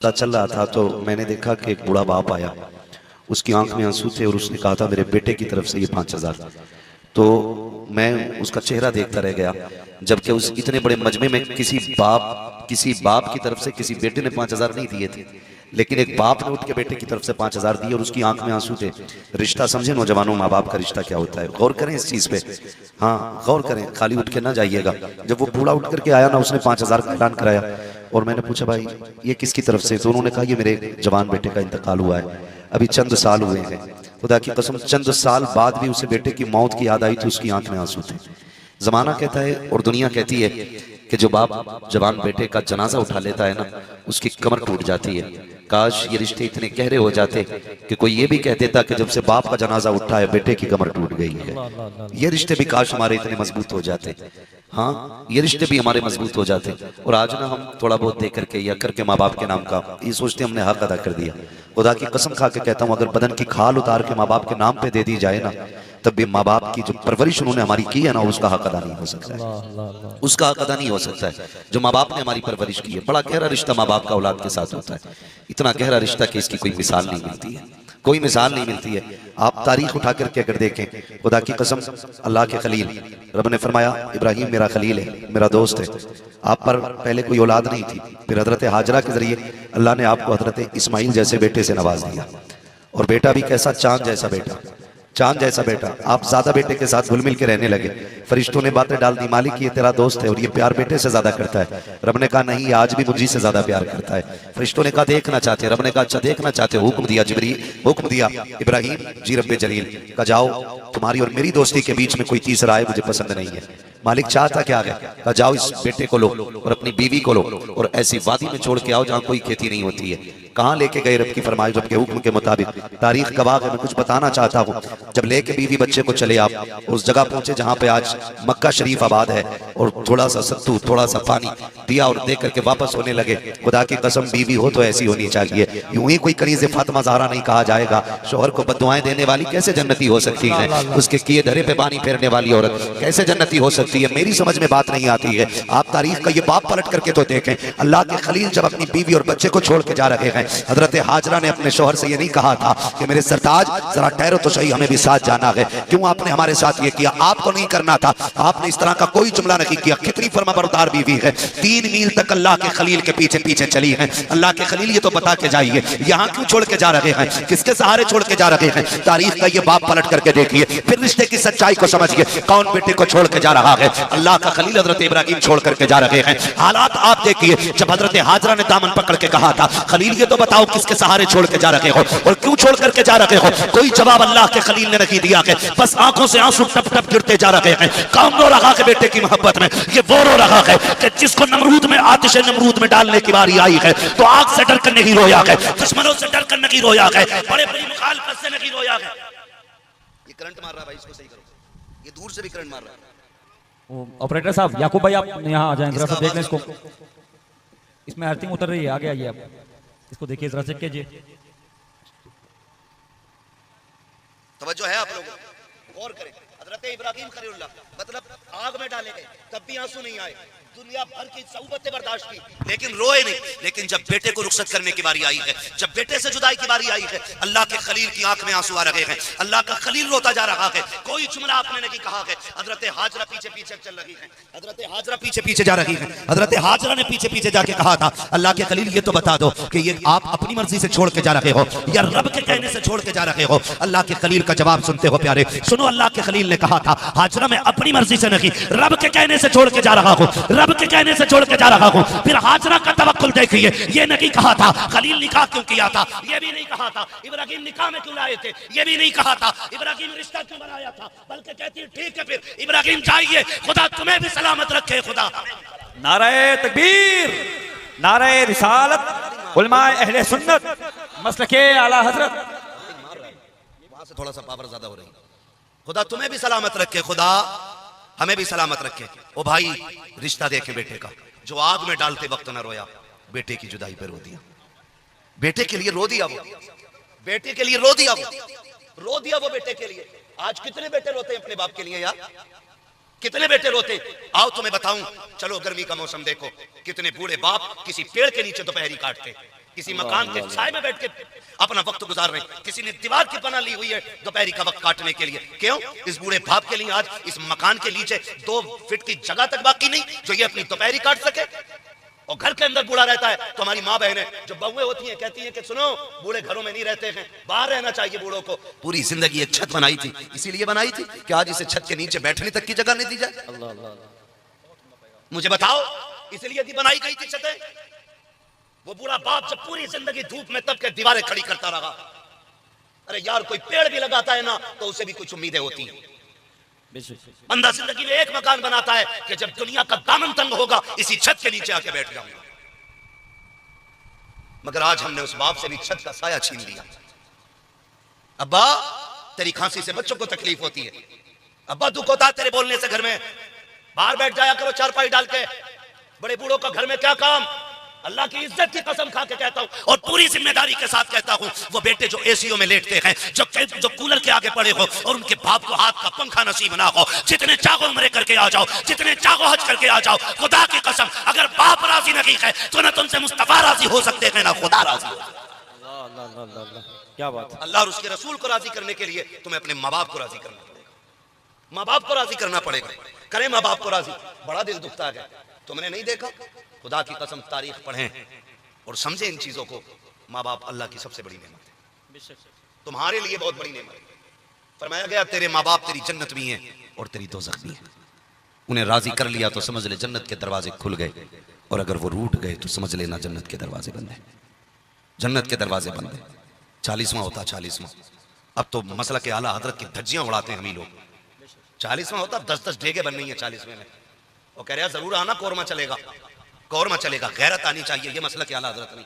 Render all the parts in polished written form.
पता चल रहा था तो मैंने देखा कि एक बूढ़ा बाप आया, उसकी आंख में आंसू थे और उसने कहा था मेरे बेटे की तरफ से ये 5,000। तो मैं उसका चेहरा देखता रह गया, जबकि उस इतने बड़े मजमे में किसी बाप की तरफ से किसी बेटे ने 5,000 नहीं दिए थे, लेकिन एक बाप ने उठ के बेटे की तरफ से 5,000 दिए और उसकी आंख में आंसू थे। रिश्ता समझे नौजवानों, माँ बाप का रिश्ता क्या होता है, गौर करें इस चीज पे। हाँ गौर करें, खाली उठ के ना जाइएगा। जब वो बूढ़ा उठ करके आया ना, उसने 5,000 का ऐलान कराया और मैंने पूछा भाई ये किसकी तरफ से, तो उन्होंने कहा ये मेरे जवान बेटे का इंतकाल हुआ है, अभी चंद साल हुए हैं। खुदा की कसम चंद साल बाद भी उसे बेटे की मौत की याद आई तो उसकी आंख में आंसू थे। जमाना कहता है और दुनिया कहती है कि जो बाप जवान बेटे का जनाजा उठा लेता है ना, उसकी कमर टूट जाती है। काश ये रिश्ते इतने गहरे हो जाते कि कोई ये भी कह देता कि जब से बाप का जनाजा उठा है बेटे की कमर टूट गई है। ये रिश्ते भी काश हमारे इतने मजबूत हो जाते। हाँ ये रिश्ते भी हमारे मजबूत हो जाते। और आज ना हम थोड़ा बहुत दे करके या करके माँ बाप के नाम का ये सोचते हमने हक अदा कर दिया। खुदा की कसम खा के कहता हूँ, अगर बदन की खाल उतार के माँ बाप के नाम पे दे दी जाए ना, तब भी माँ बाप की जो परवरिश उन्होंने हमारी की है ना, उसका हक अदा नहीं हो सकता है। उसका हक अदा नहीं हो सकता है जो माँ बाप ने हमारी परवरिश की है। बड़ा गहरा रिश्ता माँ बाप का औलाद के साथ होता है, इतना गहरा रिश्ता कि इसकी कोई मिसाल नहीं मिलती है, कोई मिसाल नहीं मिलती है। आप तारीख उठा करके अगर देखें, खुदा की कसम अल्लाह के खलील, रब ने फरमाया इब्राहिम मेरा खलील है, मेरा दोस्त है। आप पर पहले कोई औलाद नहीं थी, फिर हजरत हाजरा के जरिए अल्लाह ने आपको हजरत इस्माइल जैसे बेटे से नवाज दिया। और बेटा भी कैसा, चांद जैसा बेटा, चांद जैसा बेटा। आप ज्यादा बेटे के साथ घुल मिल के रहने लगे, फरिश्तों ने बातें डाल दी, मालिक ये तेरा दोस्त है और ये प्यार बेटे से ज्यादा करता है। रब ने कहा नहीं, आज भी मुझी से ज्यादा प्यार करता है। फरिश्तों ने कहा देखना चाहते हैं, रब ने कहा अच्छा देखना चाहते हो, हुक्म दिया जिब्रील, हुक्म दिया इब्राहिम जी रब्बे जलील का जाओ, तुम्हारी और मेरी दोस्ती के बीच में कोई तीसरा आए मुझे पसंद नहीं है। मालिक चाहता क्या है, कहा जाओ इस बेटे को लो और अपनी बीवी को लो और ऐसी वादी में छोड़ के आओ जहां कोई खेती नहीं होती है। कहां लेके गए, रब की फरमाइश, रब के हुक्म के मुताबिक। तारीख गवाह है, मैं कुछ बताना चाहता हूं। जब लेके बीवी बच्चे को चले आप उस जगह पहुंचे जहां पे आज मक्का शरीफ आबाद है, और थोड़ा सा सत्तू थोड़ा सा पानी दिया और दे करके वापस होने लगे। खुदा की कसम बीवी हो तो ऐसी होनी चाहिए, यूं ही कोई कनीज़े फातिमा ज़हरा नहीं कहा जाएगा। शोहर को बद्दुआएं देने वाली कैसे जन्नती हो सकती है, उसके किए धरे पे पानी फेरने वाली औरत कैसे जन्नती हो सकती है, मेरी समझ में बात नहीं आती है। आप तारीख का ये बाप पलट करके तो देखें, अल्लाह के खलील जब अपनी बीवी और बच्चे को छोड़ के जा रहे हैं, हजरत हाजरा ने अपने शोहर से ये नहीं कहा था कि मेरे सरताज जरा ठहरो तो सही, हमें भी साथ जाना है। क्यों आपने हमारे साथ ये किया, आपको नहीं करना था। आपने इस तरह का कोई जुमला नहीं किया। कितनी फरमाबरदार बीवी है, 3 मील तक अल्लाह के खलील के पीछे पीछे चली है। अल्लाह के खलील ये तो बता के जाइए यहाँ क्यों छोड़ के जा रहे हैं, किसके सहारे छोड़ के जा रहे हैं। तारीख का ये बाप पलट करके देखिए, फिर रिश्ते की सच्चाई को समझिए। कौन बेटे को छोड़ के जा रहा है, अल्लाह का खलील हजरत इब्राहिम छोड़ करके जा रहे हैं। हालात आप देखिए, जब हजरत हाजरा ने दामन पकड़ के कहा था खलील ये तो बताओ किसके सहारे छोड़ के जा रहे हो और क्यों छोड़ करके जा रहे हो, कोई जवाब अल्लाह के खलील ने नहीं दिया है। बस आंखों से आंसू टप टप गिरते जा रहे हैं। कौन रो रहा है बेटे की मोहब्बत में, ये वो रो रहा है कि जिसको नमरूद में आतिश नमरूद में डालने की बारी आई है तो आग से डर कर नहीं रोया है, दुश्मनों से डर कर नहीं रोया है, बड़े बड़ी मुखालफत से नहीं रोया है। ये करंट मार रहा है भाई, इसको सही करो, ये दूर से भी करंट मार रहा है। ऑपरेटर साहब, याकूब भाई आप यहाँ आ जाएं, जरा सा देख लें इसको, इसमें अर्थिंग उतर रही है, आगे आइए आप, इसको देखिए जरा चेक कीजिए। तवज्जो है आप लोगों, गौर करें। हजरत इब्राहिम खलीलुल्लाह मतलब आग में डाले गए तब भी आंसू नहीं आए, दुनिया भर की सऊबतें बर्दाश्त की लेकिन रोए नहीं। लेकिन जब बेटे को रुखसत करने की बारी आई है, जब बेटे से जुदाई की बारी आई है, अल्लाह के खलील की आंख में आंसू आ रहे हैं। अल्लाह का खलील रोता जा रहा है, कोई जुमला आपने नहीं कहा है। हजरत हाजरा पीछे पीछे चल रही है, हजरत हाजरा पीछे पीछे जा रही है। हजरत हाजरा ने पीछे पीछे जाके कहा था अल्लाह के खलील ये तो बता दो कि ये आप अपनी मर्जी से छोड़ के जा रहे हो या रब के कहने से छोड़ के जा रहे हो। अल्लाह के खलील का जवाब सुनते हो प्यारे, सुनो। अल्लाह के खलील ने कहा था हाजरा मैं अपनी मर्जी से नहीं, रब के कहने से छोड़ के जा रहा हूँ, रब के कहने से छोड़ के जा रहा हूँ। फिर हाजरा का तवक्कुल देखिए, ये नहीं कहा था खलील निकाह क्यों किया था, ये भी नहीं कहा था इब्राहिम निकाह में क्यों लाए थे, ये भी नहीं कहा था इब्राहिम रिश्ता क्यों बनाया था, बल्कि कहती ठीक है फिर इब्राहिम जाइए, खुदा तुम्हें भी सलामत रखे। खुदा नारे तकबीर, नारे रिसालत, उलमाए अहले सुन्नत, मसलके आला हजरत। वहां से थोड़ा सा पावर ज्यादा हो रही है। खुदा तुम्हें भी सलामत रखे, खुदा हमें भी सलामत रखे। ओ भाई रिश्ता देखे बेटे का, जो आग में डालते वक्त न रोया, बेटे की जुदाई पे रो दिया, बेटे के लिए रो दिया वो, बेटे के लिए रो दिया वो, रो दिया वो बेटे के लिए। आज कितने बेटे रोते हैं अपने बाप के लिए यार, कितने बेटे रोते। आओ तुम्हें बताऊं, चलो गर्मी का मौसम देखो, कितने बूढ़े बाप किसी पेड़ के नीचे दोपहरी काटते, किसी मकान के साए में बैठ के अपना वक्त गुजार रहे हैं, किसी ने दीवार की पनाह ली हुई है दोपहरी का वक्त काटने के लिए। क्यों? इस बूढ़े बाप के लिए आज इस मकान के नीचे 2 फीट की जगह तक बाकी नहीं जो ये अपनी दोपहरी काट सके। और घर के अंदर बूढ़ा रहता है तो हमारी माँ बहनें जो बहुएं होती हैं कहती हैं कि सुनो, बूढ़े घरों में नहीं रहते हैं, बाहर रहना चाहिए बूढ़ों को। पूरी जिंदगी एक छत बनाई थी, इसीलिए बनाई थी कि आज इसे छत के नीचे बैठने तक की जगह नहीं दी जाए। मुझे बताओ, इसलिए बनाई गई थी छतें? वो बूढ़ा बाप जब पूरी जिंदगी धूप में तब के दीवारें खड़ी करता रहा। अरे यार, कोई पेड़ भी लगाता है ना तो उसे भी कुछ उम्मीदें होती हैं। बंदा जिंदगी में एक मकान बनाता है कि जब दुनिया का दामन तंग होगा इसी छत के नीचे आके बैठ जाऊंगा। मगर आज हमने उस बाप से भी छत का साया छीन लिया। अब्बा, तेरी खांसी से बच्चों को तकलीफ होती है। अब्बा, दुख होता है तेरे बोलने से घर में, बाहर बैठ जाया करो चारपाई डाल के। बड़े बूढ़ों का घर में क्या काम? अल्लाह की इज्जत की कसम खा के कहता हूं और पूरी जिम्मेदारी के साथ कहता हूं, वो बेटे जो एसीओ में लेटते हैं, जो कूलर के आगे पड़े हो और उनके बाप को हाथ का पंखा नसीब ना हो, जितने चाहो उम्रे करके आ जाओ, जितने चाहो हज करके आ जाओ, खुदा की कसम अगर बाप राजी नहीं है तो ना तुमसे मुस्तफा राजी हो सकते हैं ना खुदा राजी हो। क्या बात है। अल्लाह और उसके रसूल को राजी करने के लिए तुम्हें अपने माँ बाप को राजी करना पड़ेगा। माँ बाप को राजी करना पड़ेगा। करें माँ बाप को राजी, बड़ा दिल दुखता है। तुमने नहीं देखा? खुदा की कसम तारीख पढ़ें और समझें इन चीजों को। माँ बाप अल्लाह की सबसे बड़ी नेमत है, तुम्हारे लिए बहुत बड़ी नेमत है। फरमाया गया तेरे माँ बाप तेरी जन्नत भी हैं और तेरी दोज़ख भी है। उन्हें राजी कर लिया तो समझ ले जन्नत के दरवाजे खुल गए, और अगर वो रूठ गए तो समझ लेना जन्नत के दरवाजे बंद है। जन्नत के दरवाजे बंद है। 40वां होता 40वां। अब तो मसला के आला हजरत की धज्जियां उड़ाते हैं हम ही लोग। 40वां होता 10-10 डेगे बन रही है 40वें में। वो कह रहा जरूर आना, कौरमा चलेगा, कौरमा चलेगा। गैरत आनी चाहिए, ये मसला के आला हजरत नहीं।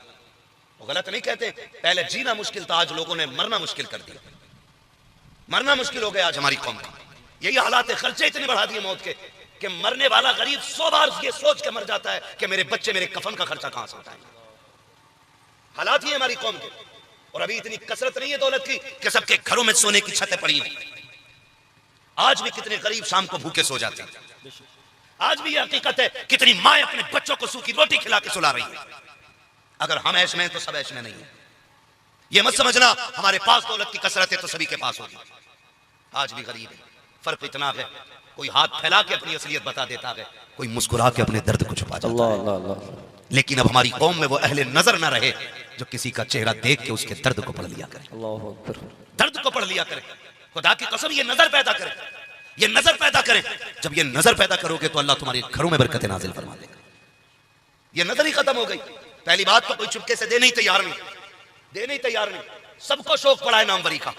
वो गलत नहीं कहते। पहले जीना मुश्किल था, आज लोगों ने मरना मुश्किल कर दिया। मरना मुश्किल हो गया आज हमारी कौम का। यही हालात है, खर्चे इतने बढ़ा दिए मौत के कि मरने वाला गरीब 100 बार ये सोच के मर जाता है कि मेरे बच्चे मेरे कफन का खर्चा कहां से उठाएंगे। हालात ही हमारी कौम के। और अभी इतनी कसरत नहीं है दौलत की कि सबके घरों में सोने की छतें पड़ी हैं। आज भी कितने गरीब शाम को भूखे सो जाते हैं। आज भी ये हकीकत है, कितनी माँ अपने बच्चों को सूखी रोटी खिला के सुला रही है। अगर हम ऐश में हैं तो सब ऐश में नहीं है। ये मत समझना हमारे पास दौलत की कसरत है तो सभी के पास होगी। आज भी गरीब है। फर्क इतना है, कोई हाथ फैला के अपनी असलियत बता देता है, कोई मुस्कुरा के अपने दर्द को छुपा जाता है। लेकिन अब हमारी कौम में वो अहले नजर ना रहे जो किसी का चेहरा देख के उसके दर्द को पढ़ लिया करे। दर्द को पढ़ लिया करे। खुदा की कसम ये नजर पैदा करे, ये नजर पैदा करें। जब ये नजर पैदा करोगे तो अल्लाह तुम्हारे घरों में बरकतें नाजिल फरमा देगा। ये नजर ही खत्म हो गई। पहली बात तो कोई चुपके से देने ही तैयार नहीं, देने ही तैयार नहीं। सबको शौक पड़ा है नामवरी का,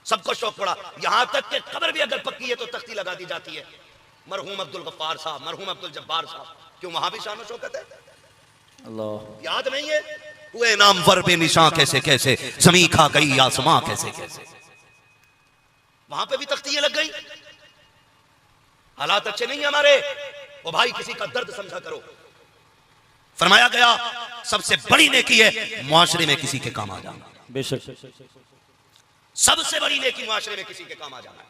सबको शौक पड़ा। यहां तक कि कब्र भी अगर पक्की है तो तख्ती लगा दी जाती है। मरहूम अब्दुल गफ्फार साहब, मरहूम अब्दुल जब्बार साहब, क्यों वहां भी शान शौकत है? अल्लाह याद नहीं है? हुए नामवर बेनिशां कैसे कैसे, ज़मीं खा गई आसमां कैसे कैसे। वहां पे भी तख्तियां लग गई। हालात अच्छे नहीं है हमारे। ओ भाई, किसी का दर्द समझा करो। फरमाया गया सबसे बड़ी नेकी है मुआशरे में किसी के काम आ जाना। बेशक सबसे बड़ी नेकी मुआशरे में किसी के काम आ जाना।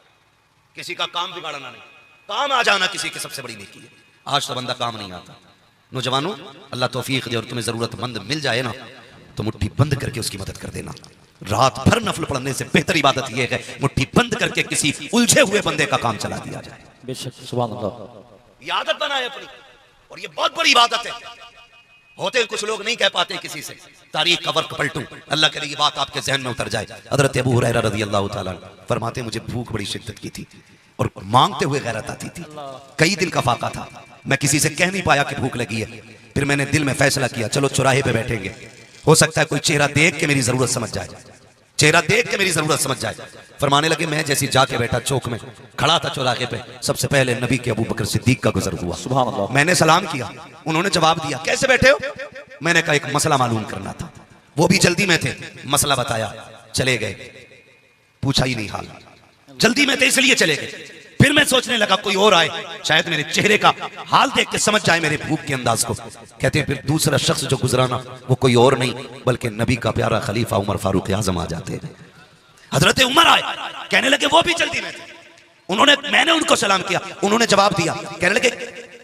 किसी का काम बिगाड़ना नहीं, काम आ जाना किसी की सबसे बड़ी नेकी है। आज तो बंदा काम नहीं आता। नौजवानों, अल्लाह तौफीक दे और तुम्हें जरूरतमंद मिल जाए ना तो मुट्ठी बंद करके उसकी मदद कर देना। रात भर नफल पढ़ने से बेहतर इबादत यह है मुट्ठी बंद करके किसी उलझे हुए बंदे का काम चला दिया जाए। बेशक, सुभान अल्लाह। ये आदत बनाए अपनी, और ये बहुत बड़ी इबादत है। होते कुछ लोग नहीं कह पाते किसी से तारीख का वर्क पलटूं। अल्लाह के लिए ये बात आपके जहन में उतर जाए। हज़रत अबू हुरैरा रज़ियल्लाहु ताला फरमाते मुझे भूख बड़ी शिद्दत की थी और मांगते हुए गैरत आती थी। कई दिन का फाका था, मैं किसी से कह नहीं पाया कि भूख लगी है। फिर मैंने दिल में फैसला किया चलो चौराहे पे बैठेंगे, हो सकता है कोई चेहरा देख के मेरी जरूरत समझ जाए, चेहरा देख के मेरी जरूरत समझ जाए। फरमाने लगे मैं जैसी जाके बैठा चौक में खड़ा था चौराहे पे, सबसे पहले नबी के अबू बकर सिद्दीक का गुजर हुआ। सुभान अल्लाह। मैंने सलाम किया, उन्होंने जवाब दिया कैसे बैठे हो? मैंने कहा एक मसला मालूम करना था। वो भी जल्दी में थे, मसला बताया, चले गए, पूछा ही नहीं हाल, जल्दी में थे इसलिए चले गए। फिर मैं सोचने लगा कोई और आए, शायद मेरे चेहरे का हाल देख के समझ जाए मेरे भूख के अंदाज को। कहते हैं फिर दूसरा शख्स जो गुजराना वो कोई और नहीं बल्कि नबी का प्यारा खलीफा उमर फारूक आजम आ जाते हैं। हजरत उमर आए, कहने लगे वो भी जल्दी में थे। मैंने उनको सलाम किया, उन्होंने जवाब दिया, कहने लगे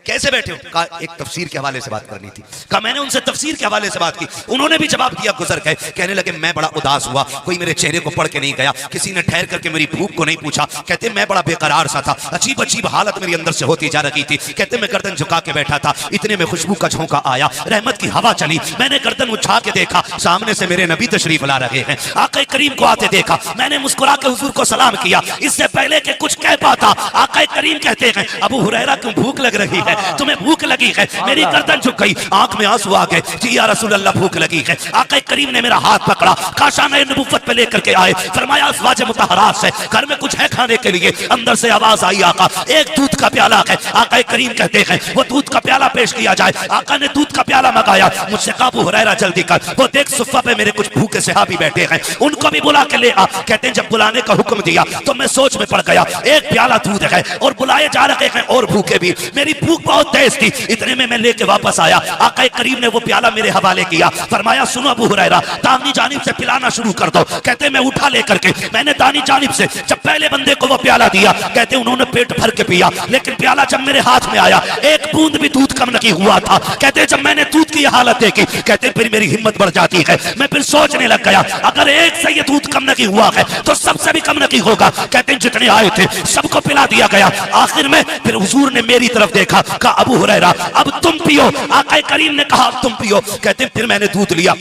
कैसे बैठे हो? कहा एक तफसीर के हवाले से बात करनी थी। कहा मैंने उनसे तफसीर के हवाले से बात की, उन्होंने भी जवाब दिया, गुजर गए। कहने लगे मैं बड़ा उदास हुआ, कोई मेरे चेहरे को पढ़ के नहीं गया, किसी ने ठहर करके मेरी भूख को नहीं पूछा। कहते मैं बड़ा बेकरार सा था, अजीब अजीब हालत मेरी अंदर से होती जा रही थी। कहते मैं गर्दन झुका के बैठा था, इतने में खुशबू का झोंका आया, रहमत की हवा चली, मैंने गर्दन उठा के देखा, सामने से मेरे नबी तशरीफ ला रहे हैं। आका करीम को आते देखा, मैंने मुस्कुरा के हुजूर को सलाम किया। इससे पहले कि कुछ कह पाता, आका करीम कहते हैं अबू हुरैरा क्यों भूख लग रही है, तुम्हें भूख लगी है? मेरी गर्दन झुक गई, आंख में आंसू आ गए, जी या रसूल अल्लाह भूख लगी है। आका करीम ने मेरा हाथ पकड़ा, काशाने नबुव्वत पे लेकर के आए, फरमाया अज़वाज मुतहहरात से घर में कुछ है खाने के लिए। अंदर से आवाज आई, आका एक दूध का प्याला है। आका करीम कहते हैं वो दूध का प्याला पेश किया जाए। आका ने दूध का प्याला मंगाया, मुझसे कहा अबू हुरैरा जल्दी कर, वो देख सुफ़ा पे मेरे कुछ भूखे सहाबी बैठे हैं, उनको भी बुला के ले आ। कहते हैं जब बुलाने का हुक्म दिया तो मैं सोच में पड़ गया, एक प्याला दूध है और बुलाए जा रहे हैं और भूखे भी, मेरी भूख बहुत तेज थी। इतने में मैं लेके वापस आया, आका करीम ने वो प्याला मेरे हवाले किया, फरमाया सुनो अबू हुरैरा दाहिनी जानिब से पिलाना शुरू कर दो। कहते मैं उठा लेकर के मैंने दाहिनी जानिब से जब पहले बंदे को वो प्याला दिया, कहते उन्होंने पेट भर के पिया, लेकिन प्याला जब मेरे हाथ में आया एक बूंद भी दूध कम नहीं हुआ था। कहते जब मैंने दूध की हालत देखी, कहते फिर मेरी हिम्मत बढ़ जाती है, मैं फिर सोचने लग गया अगर एक से ये दूध कम नहीं हुआ है तो सबसे भी कम नहीं होगा। कहते जितने आए थे सबको पिला दिया गया। आखिर में फिर हुजूर ने मेरी तरफ देखा, कहा अबू हुरैरा अब तुम पियो। आका करीम ने कहा अब तुम पियो। कहते फिर मैंने दूध लिया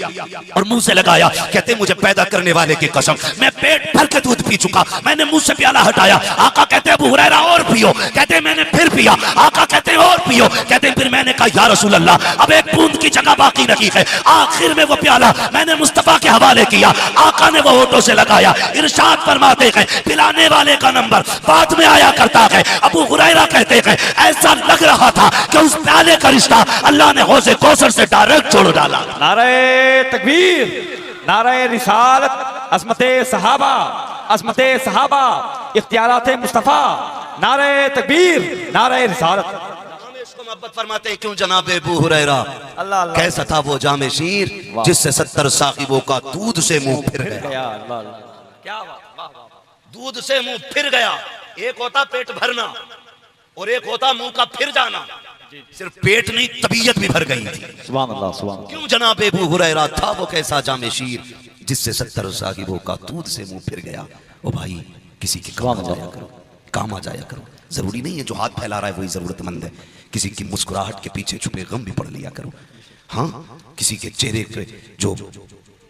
और मुंह से लगाया। कहते मुझे पैदा करने वाले की कसम मैं पेट भर के दूध पी चुका। मैंने मुंह से प्याला हटाया, आका कहते अबू हुरैरा और पियो। कहते मैंने फिर पिया, आका कहते और पियो। कहते फिर मैंने कहा या रसूल अल्लाह अब एक बूंद की जगह बाकी नहीं है। आखिर में वो प्याला मैंने मुस्तफा के हवाले किया, आका ने वो होठों से लगाया। इरशाद फरमाते हैं पिलाने वाले का नंबर बाद में आया करता है। अबू हुरैरा कहते हैं ऐसा लग रहा था कि उस प्याले का रिश्ता अल्लाह ने हौज़े कौसर से डायरेक्ट जोड़ डाला। नारे तकबीर, नारे रिसालत, अज़मते सहाबा, अज़मते सहाबा, इख्तियारात मुस्तफा, नारे तकबीर, नारे रिसालत। मोहब्बत फरमाते हैं क्यों जनाबे अबू हुरैरा अल्लाह अल्लाह कैसा था वो जामे शीर जिससे 70 साकिबों का दूध से मुंह फिर गया। क्या बात, दूध से मुंह फिर गया। एक होता पेट भरना और एक होता मुंह का फिर जाना। सिर्फ पेट नहीं तबीयत भी भर गई थी। सुभान अल्लाह, सुभान अल्लाह। क्यों जनाब अबू हुरैरा था वो कैसा जामे शीर जिससे 70 साकिबों का दूध से मुंह फिर गया। ओ भाई किसी के काम आ जाया करो, काम आ जाया करो। जरूरी नहीं है जो हाथ फैला रहा है वही जरूरतमंद है। किसी की मुस्कुराहट के पीछे छुपे गम भी पढ़ लिया करो। हाँ किसी के चेहरे पे जो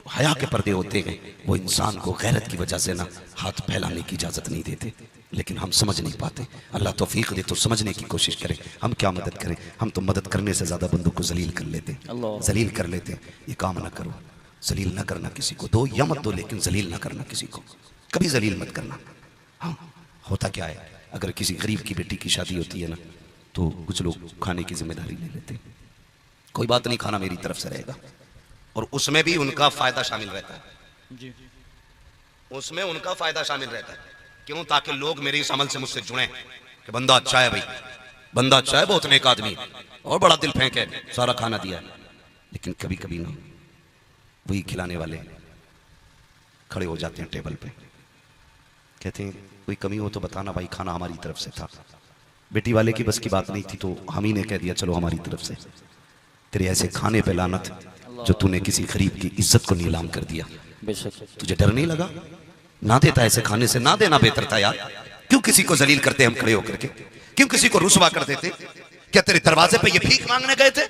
हया के पर्दे होते हैं वो इंसान को गैरत की वजह से ना हाथ फैलाने की इजाजत नहीं देते, लेकिन हम समझ नहीं पाते। अल्लाह तौफीक दे तो समझने की कोशिश करें। हम क्या मदद करें, हम तो मदद करने से ज्यादा बंदों को जलील कर लेते, जलील कर लेते। ये काम ना करो, जलील ना करना किसी को, दो या मत दो लेकिन जलील ना करना किसी को, कभी जलील मत करना। हाँ होता क्या है अगर किसी गरीब की बेटी की शादी होती है ना तो कुछ लोग खाने की जिम्मेदारी ले लेते। कोई बात नहीं, खाना मेरी तरफ से रहेगा, और उसमें भी उनका फायदा शामिल रहता है जी। उसमें उनका फायदा शामिल रहता है। क्यों? ताकि लोग मेरे इस अमल से मुझसे जुड़े कि बंदा अच्छा है भाई, बंदा अच्छा है, बहुत नेक आदमी और बड़ा दिल फेंके, सारा खाना दिया। लेकिन कभी कभी ना वही खिलाने वाले खड़े हो जाते हैं टेबल पे, कहते हैं कोई कमी हो तो बताना भाई, खाना हमारी तरफ से था। बेटी वाले की बस की बात नहीं थी तो हम ही ने कह दिया चलो हमारी तरफ से। तेरे ऐसे खाने पे लानत जो तूने किसी गरीब की इज्जत को नीलाम कर दिया। तुझे डर नहीं लगा? ना देता ऐसे खाने से, ना देना बेहतर था यार। क्यों किसी को जलील करते हम खड़े होकर के, क्यों किसी को रुसवा कर देते? क्या तेरे दरवाजे पे ये भीख मांगने गए थे?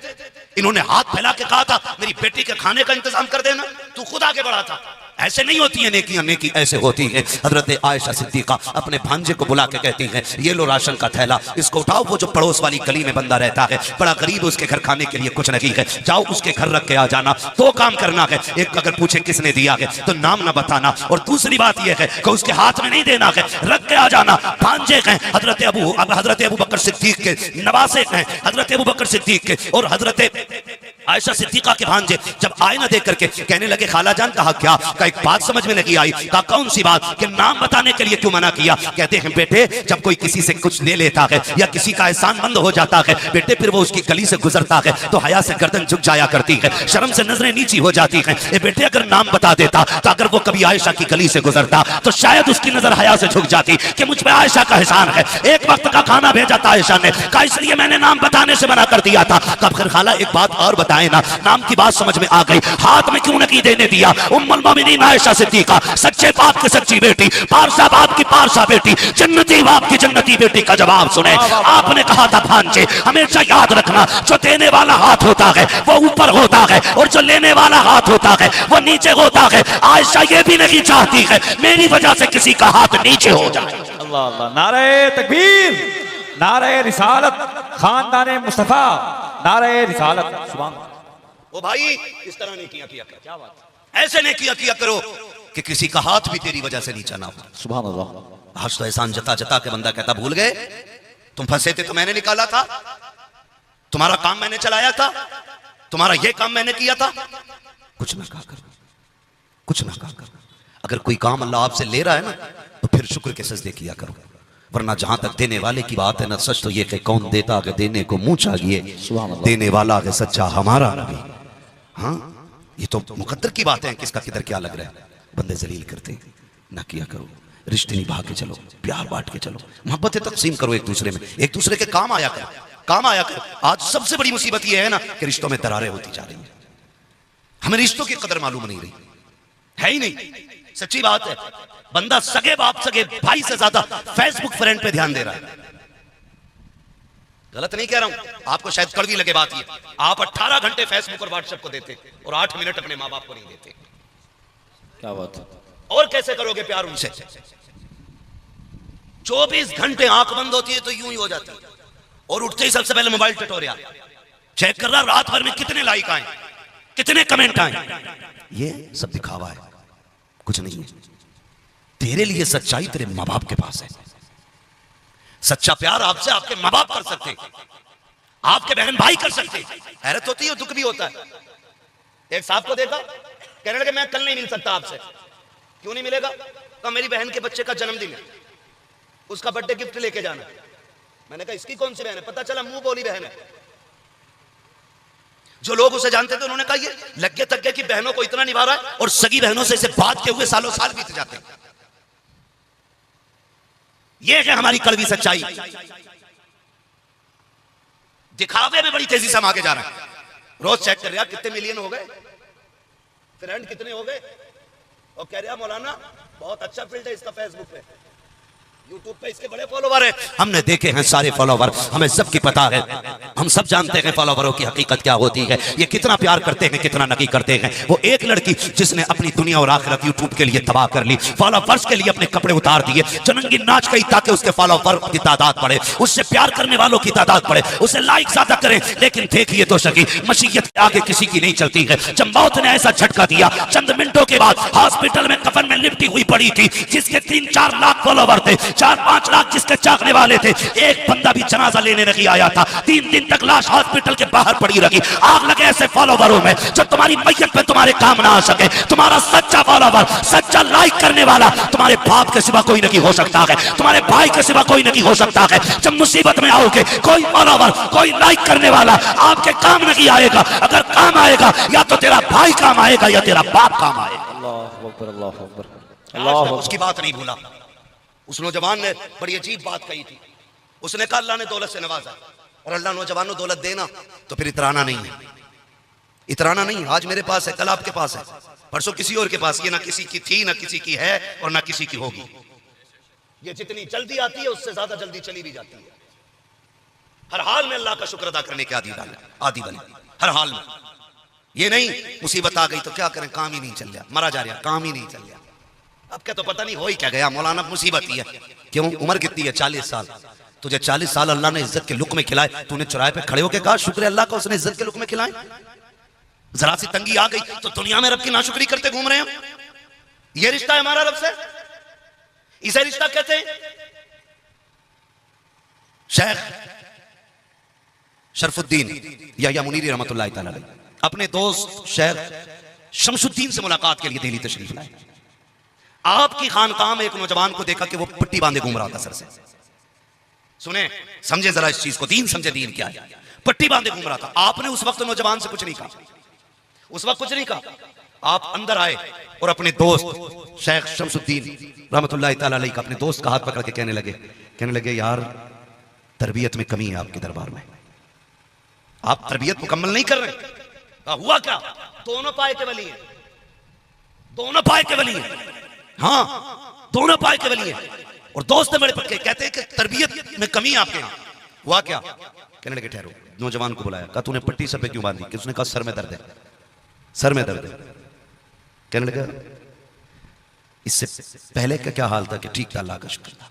इन्होंने हाथ फैला के कहा था मेरी बेटी के खाने का इंतजाम कर देना, तू खुद आगे बढ़ा था। ऐसे नहीं होती है नेकियां, नेकी ऐसे होती है। हजरत आयशा सिद्दीका अपने भांजे को बुला के कहती हैं ये लो राशन का थैला, इसको उठाओ। वो जो पड़ोस वाली गली में बंदा रहता है बड़ा गरीब, उसके घर खाने के लिए कुछ नहीं है, जाओ उसके घर रख के आ जाना। दो काम करना है, एक अगर पूछे किसने दिया है तो नाम ना बताना, और दूसरी बात यह है कि उसके हाथ में नहीं देना है, रख के आ जाना। भांजे हैं हजरत अबू बकर सिद्दीक के नवासे हैं, हजरत अबू बकर सिद्दीक के और हजरत आयशा सिद्दीका के भांजे जब आईना देख करके कहने लगे खाला जान, कहा क्या? का एक बात समझ में नहीं आई। कहा कौन सी बात? कि नाम बताने के लिए क्यों मना किया? कहते हैं बेटे जब कोई किसी से कुछ ले लेता है या किसी का एहसानमंद हो जाता है बेटे, फिर वो उसकी गली से गुजरता है तो हया से गर्दन झुक जाया करती है, शर्म से नजरें नीची हो जाती हैं। ए बेटे अगर नाम बता देता तो अगर वो कभी आयशा की गली से गुजरता तो शायद उसकी नजर हया से झुक जाती कि मुझ पे आयशा का एहसान है, एक वक्त का खाना भेजा था आयशा ने, कहा इसलिए मैंने नाम बताने से मना कर दिया था। कब फिर खाला एक बात और बताए ना, नाम की बात समझ में आ गई, हाथ में क्यों नहीं देने दिया? उम्मुल मोमिनीन आयशा सिद्दीका, सच्चे बाप की सच्ची बेटी, पारसा बाप की पारसा बेटी, जन्नती बाप की जन्नती बेटी का जवाब सुने। आपने कहा था भांजे हमेशा याद रखना, जो देने वाला हाथ होता है वो ऊपर होता है और जो लेने वाला हाथ होता है वो नीचे होता है। आयशा ये भी नहीं चाहती है मेरी वजह से किसी का हाथ नीचे हो जाए। अल्लाह अल्लाह, नारे तकबीर, नारे रिसालत, खानदाने मुस्तफा, नारे रिसालत। सुभान। ओ भाई इस तरह नहीं किया करो, क्या बात, ऐसे नहीं किया करो कि किसी का हाथ भी तेरी वजह से नीचा ना हो। सुभान अल्लाह। आज तो एहसान जता जता के बंदा कहता भूल गए, तुम फंसे थे तो मैंने निकाला था, तुम्हारा काम मैंने चलाया था, तुम्हारा ये काम मैंने किया था। कुछ ना कहा करो, कुछ ना कहा करो। अगर कोई काम अल्लाह आपसे ले रहा है ना तो फिर शुक्र के सजदे किया करो, वरना जहां तक देने वाले की बात है ना, सच तो ये कि कौन देता है देने को मुंह चाहिए, देने वाला है सच्चा हमारा नबी। हाँ ये तो मुकद्दर की बात है, किसका किधर क्या लग रहा है। बंदे जलील करते ना किया करो, रिश्ते निभा के चलो, प्यार बांट के चलो, मोहब्बतें तकसीम करो एक दूसरे में, एक दूसरे के काम आया करो, काम आया करो। आज सबसे बड़ी मुसीबत यह है ना कि रिश्तों में दरारें होती जा रही हैं, हमें रिश्तों की कदर मालूम नहीं रही है ही नहीं। सच्ची बात है, बंदा सगे बाप सगे भाई से ज्यादा फेसबुक फ्रेंड पे ध्यान दे रहा है। गलत नहीं कह रहा हूं, आपको शायद कड़वी लगे बात ये, आप 18 घंटे फेसबुक और व्हाट्सएप को देते और 8 मिनट अपने माँ बाप को नहीं देते। क्या बात है? और कैसे करोगे प्यार उनसे? 24 घंटे आंख बंद होती है तो यूं ही हो जाती है, और उठते ही सबसे पहले मोबाइल टटोरिया चेक कर रहा, रात भर में कितने लाइक आए, कितने कमेंट आए। ये सब दिखावा है, कुछ नहीं है। तेरे लिए सच्चाई तेरे माँ बाप के पास है, सच्चा प्यार आपसे आपके माँ बाप कर सकते, आपके बहन भाई कर सकते। हैरत होती है, दुख भी होता है। एक साहब को देखा, कहने लगे मैं कल नहीं मिल सकता आपसे। क्यों नहीं मिलेगा? कहा मेरी बहन के बच्चे का जन्मदिन है, उसका बर्थडे गिफ्ट लेके जाना। मैंने कहा इसकी कौन सी बहन है? पता चला मुंह बोली बहन है। जो लोग उसे जानते थे उन्होंने कहा ये लगे तक गए कि बहनों को इतना निभा रहा है, और सगी बहनों से इसे बात के हुए सालों साल बीत जाते हैं। ये है हमारी कड़वी सच्चाई। दिखावे में बड़ी तेजी से हम आगे जा रहे हैं। रोज चेक कर रहा कितने मिलियन हो गए, फ्रेंड कितने हो गए, और कह रहा मौलाना बहुत अच्छा फील्ड है इसका, फेसबुक पे यूट्यूब पे इसके बड़े फॉलोवर है। हमने देखे हैं सारे फॉलोवर, हमें सबकी पता है, हम सब जानते हैं फॉलोवरों की हकीकत क्या होती है, ये कितना प्यार करते हैं, कितना नहीं करते हैं। वो एक लड़की जिसने अपनी दुनिया और आखिरत यूट्यूब के लिए तबाह कर ली, फॉलोवर्स के लिए अपने कपड़े उतार दिए, जनंगी नाच गई ताकि उसके फॉलोवर की तादाद बढ़े, उससे प्यार करने वालों की तादाद बढ़े, उसे लाइक ज्यादा करें। लेकिन देखिए तो सकी मशीयत के आगे किसी की नहीं चलती है। जब मौत ने ऐसा झटका दिया, चंद मिनटों के बाद हॉस्पिटल में कफन में लिपटी हुई पड़ी थी, जिसके 3-4 लाख फॉलोवर थे, 4-5 लाख जिसके चाहने वाले थे, एक बंदा भी जनाजा लेने नहीं आया था। 3 दिन तक लाश हॉस्पिटल के बाहर पड़ी रही। आग लगे ऐसे फॉलोवरों में जो तुम्हारी मैयत में तुम्हारे काम ना आ सके। तुम्हारा सच्चा फॉलोवर, सच्चा लाइक करने वाला तुम्हारे बाप के सिवा कोई नहीं हो सकता है, तुम्हारे भाई के सिवा कोई नहीं हो सकता है। जब मुसीबत में आओगे कोई फॉलोवर, कोई लाइक करने वाला आपके काम नहीं आएगा। अगर काम आएगा या तो तेरा भाई काम आएगा या तेरा बाप काम आएगा। अल्लाह अकबर, अल्लाह अकबर, अल्लाह। उसकी बात नहीं भूला। उस नौजवान ने बड़ी अजीब बात कही थी। उसने कहा अल्लाह ने दौलत से नवाजा, और अल्लाह नौजवानों दौलत देना तो फिर इतराना नहीं है, इतराना नहीं। आज मेरे पास है, कल आपके पास है, परसों किसी और के पास। ये ना किसी की थी, ना किसी की है, और ना किसी की होगी। ये जितनी जल्दी आती है उससे ज्यादा जल्दी चली भी जाती है। हर हाल में अल्लाह का शुक्र अदा करने के आदि बने, हर हाल में। ये नहीं मुसीबत आ गई तो क्या करें, काम ही नहीं चल रहा, मरा जा रहा, काम ही नहीं चल रहा। अब क्या तो पता नहीं हो ही क्या गया मौलाना, मुसीबत ही है। क्यों? उम्र कितनी है? 40 साल। तुझे 40 साल अल्लाह ने इज्जत के लुक में खिलाए, तूने चौराहे पे खड़े होकर कहा शुक्र अल्लाह का उसने इज्जत के लुक में खिलाए। जरा सी तंगी आ गई तो दुनिया में रब की नाशुक्री करते घूम रहे हैं। ये रिश्ता है हमारा रब से, इसे रिश्ता कहते हैं। शेख शरफुद्दीन या मुनीरी रहमतुल्लाह तआला अलैह अपने दोस्त शेख शमसुद्दीन से मुलाकात के लिए दिल्ली तशरीफ लाए। आपकी खानकाह में एक नौजवान को देखा कि वो पट्टी बांधे घूम रहा था सर से। सुने, समझे जरा इस चीज को, दीन समझे दीन क्या है। पट्टी बांधे घूम रहा था। आपने उस वक्त नौजवान से कुछ नहीं कहा, उस वक्त कुछ नहीं कहा। आप अंदर आए और अपने दोस्त शेख शमसुद्दीन रहमतुल्लाह ताला अलैह का अपने दोस्त का हाथ पकड़ के कहने लगे यार तरबियत में कमी है आपके दरबार में, आप तरबियत मुकम्मल नहीं कर रहे। हुआ क्या? दोनों पाए के वली हैं, दोनों पाए के वली हैं, हाँ दोनों पाए के वली हैं। और दोस्त बड़े पक्के कहते हैं कि तरबियत में कमी है आपके यहाँ। हुआ क्या? कहने लगे ठहरो। नौजवान को बुलाया, कहा तूने पट्टी सर पे क्यों बांधी? कि उसने कहा सर में दर्द है, सर में दर्द है। कहने लगा इससे पहले का क्या हाल था? कि ठीक था, अल्लाह का शुक्र था।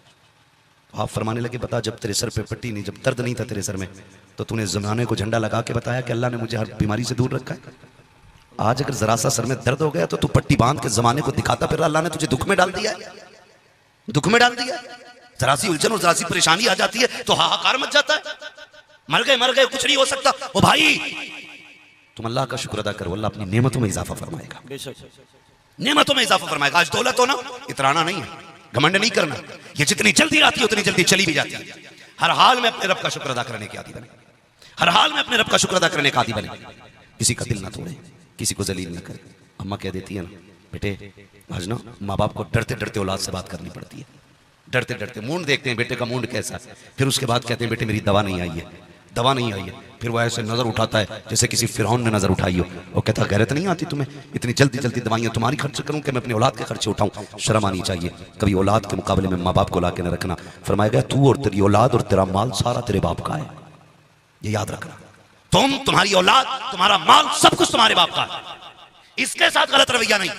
आप फरमाने लगे बता, जब तेरे सर पे पट्टी नहीं, जब दर्द नहीं था तेरे सर में, तो तूने जमाने को झंडा लगा के बताया कि अल्लाह ने मुझे हर बीमारी से दूर रखा है। आज अगर जरा सा सर में दर्द हो गया तो तू पट्टी बांध के जमाने को दिखाता फिर अल्लाह ने तुझे दुख में डाल दिया है, दुख में डाल दिया। जरा सी उलझन और जरा सी परेशानी आ जाती है तो हाहाकार मच जाता है, मर गए कुछ नहीं हो सकता। ओ भाई तुम अल्लाह का शुक्र अदा करो, अल्लाह अपनी नेमतों में इजाफा फरमाएगा, नेमतों में इजाफा फरमाएगा। आज दौलत हो ना, इतराना नहीं है, घमंड नहीं करना। ये जितनी जल्दी आती है उतनी जल्दी चली भी जाती है। हर हाल में अपने रब का शुक्र अदा करने के आदी बने, हर हाल में अपने रब का शुक्र अदा करने का आदी बने। किसी का दिल ना तोड़े, किसी को जलील ना करे। अम्मा कह देती है ना बेटे, आज ना माँ बाप को डरते डरते औलाद से बात करनी पड़ती है, डरते डरते। मूड देखते हैं बेटे का मूड कैसा है, फिर उसके बाद कहते हैं बेटे मेरी दवा नहीं आई है, दवा नहीं आई है। फिर वो ऐसे नजर उठाता है जैसे किसी फिरौन ने नजर उठाई हो। वो कहता गैरत नहीं आती तुम्हें, इतनी जल्दी जल्दी दवाइयां तुम्हारी खर्च करूं कि मैं अपने औलाद के खर्चे उठाऊं? शर्म आनी चाहिए। कभी औलाद के मुकाबले में माँ बाप को ला के न रखना। फरमाया गया तू और तेरी औलाद और तेरा माल सारा तेरे बाप का है, ये याद रखना। तुम, तुम्हारी औलाद, तुम्हारा माल, सब कुछ तुम्हारे बाप का है। इसके साथ गलत रवैया नहीं।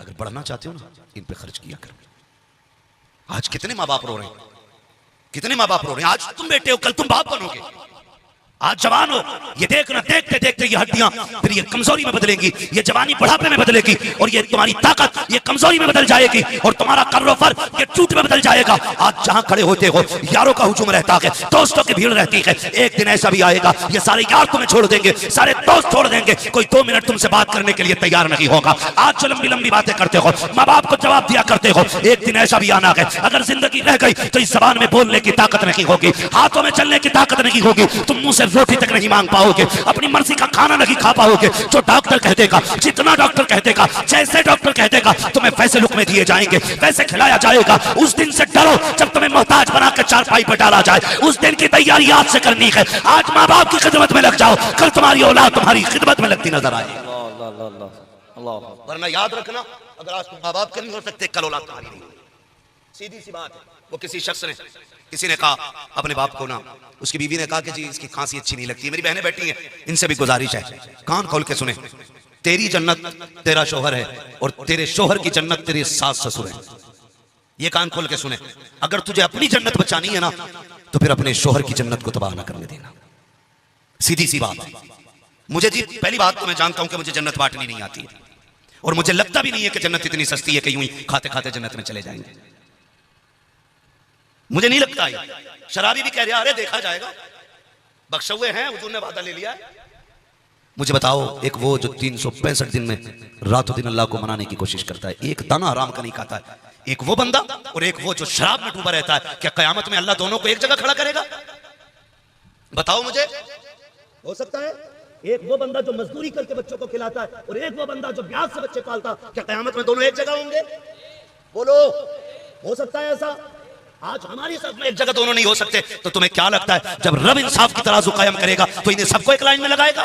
अगर बढ़ना चाहते हो ना, इन पे खर्च किया करो। आज कितने माँ बाप रो रहे हैं, कितने माँ बाप रो रहे हैं। आज तुम बेटे हो, कल तुम बाप बनोगे। आज जवान हो, ये देखना, देखते देखते ये हड्डियां फिर ये कमजोरी में बदलेंगी, ये जवानी बुढ़ापे में बदलेगी, और ये तुम्हारी ताकत ये कमजोरी में बदल जाएगी, और तुम्हारा करोफर ये चूट में बदल जाएगा। आज जहां खड़े होते हो यारों का हुजूम रहता है, दोस्तों की भीड़ रहती है। एक दिन ऐसा भी आएगा ये सारे यार तुम्हें छोड़ देंगे, सारे दोस्त छोड़ देंगे, कोई 2 मिनट तुमसे बात करने के लिए तैयार नहीं होगा। आज जो लंबी लंबी बातें करते हो, माँ बाप को जवाब दिया करते हो, एक दिन ऐसा भी आना है अगर जिंदगी रह गई तो इस जबान में बोलने की ताकत नहीं होगी, हाथों में चलने की ताकत नहीं होगी, तुम मुंह से रोटी तक नहीं मांग पाओगे, अपनी मर्जी का खाना नहीं खा पाओगे। जो डॉक्टर कह देगा, जितना डॉक्टर कह देगा, जैसे डॉक्टर कह देगा, तुम्हें वैसे लुक़मे दिए जाएंगे, वैसे खिलाया जाएगा। उस दिन से डरो जब तुम्हें मोहताज बनाकर चारपाई पर डाला जाए। उस दिन की तैयारी आज से करनी है। आज माँ बाप की खिदमत में लग जाओ, कल तुम्हारी औलाद तुम्हारी खिदमत में लगती नजर आए। वरना याद रखना, अगर आज तुम माँ बाप के नहीं हो सकते, कल औलाद तुम्हारी नहीं। सीधी सी बात है। वो किसी ने कहा अपने बाप को ना, उसकी बीवी ने कहा कि जी इसकी खांसी अच्छी नहीं लगती। मेरी बहनें बैठी हैं, इनसे भी गुजारिश है, कान खोल के सुने। तेरी जन्नत तेरा शोहर है और तेरे शोहर की जन्नत तेरे सास ससुर है। ये कान खोल के सुने। अगर तुझे अपनी जन्नत बचानी है ना, तो फिर अपने शोहर की जन्नत को तबाह ना करने देना। सीधी सी बात है। मुझे जी पहली बात तो मैं जानता हूं कि मुझे जन्नत बांटनी नहीं आती है, और मुझे लगता भी नहीं है कि जन्नत इतनी सस्ती है कि यूं ही खाते खाते जन्नत में चले जाएंगे। मुझे नहीं लगता है। शराबी भी कह रहा है अरे देखा जाएगा, बख्शे हुए हैं, हुजूर ने वादा ले लिया है। मुझे बताओ, एक वो जो 365 दिन में रातों दिन अल्लाह को मनाने की कोशिश करता है, एक दाना आराम का नहीं खाता है, एक वो बंदा और एक वो जो शराब में डूबा रहता है, क्या कयामत में अल्लाह दोनों को एक जगह खड़ा करेगा? बताओ मुझे। हो सकता है एक वो बंदा जो मजदूरी करके बच्चों को खिलाता है और एक वो बंदा जो ब्याज से बच्चे पालता, क्या कयामत में दोनों एक जगह होंगे? बोलो, हो सकता है ऐसा? आज हमारी सब में एक जगह दोनों नहीं हो सकते, तो तुम्हें क्या लगता है जब रब इंसाफ की तराजू कायम करेगा तो इन्हें सबको एक लाइन में लगाएगा?